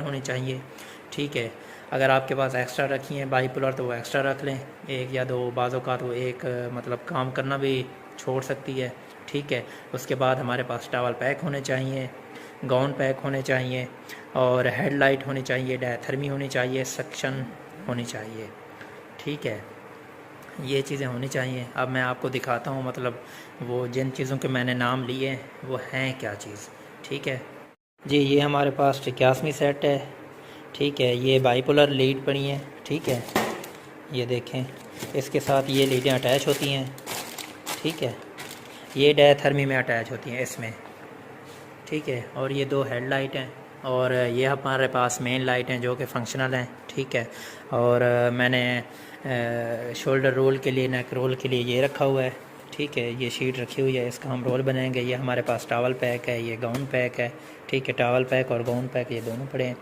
होनी चाहिए। ठीक है, अगर आपके पास एक्स्ट्रा रखी हैं बाईपोलर तो वो एक्स्ट्रा रख लें, एक या दो, बाज़ों का तो एक मतलब काम करना भी छोड़ सकती है। ठीक है, उसके बाद हमारे पास टावल पैक होने चाहिए, गाउन पैक होने चाहिए, और हेडलाइट होनी चाहिए, डायथर्मी होनी चाहिए, सक्शन होनी चाहिए। ठीक है, ये चीज़ें होनी चाहिए। अब मैं आपको दिखाता हूँ मतलब वो जिन चीज़ों के मैंने नाम लिए हैं वो हैं क्या चीज़। ठीक है जी, ये हमारे पास ट्रिक्यास्मी सेट है। ठीक है, ये बाईपोलर लीड पड़ी है। ठीक है, ये देखें, इसके साथ ये लीडें अटैच होती हैं। ठीक है, ये डायथर्मी में अटैच होती हैं इसमें। ठीक है, और ये दो हेडलाइट हैं, और ये हमारे पास मेन लाइट हैं जो कि फंक्शनल हैं। ठीक है, और मैंने शोल्डर रोल के लिए, नेक रोल के लिए ये रखा हुआ है। ठीक है, ये शीट रखी हुई है, इसका हम रोल बनाएंगे। ये हमारे पास टावल पैक है, ये गाउन पैक है। ठीक है, टावल पैक और गाउन पैक ये दोनों पड़े हैं।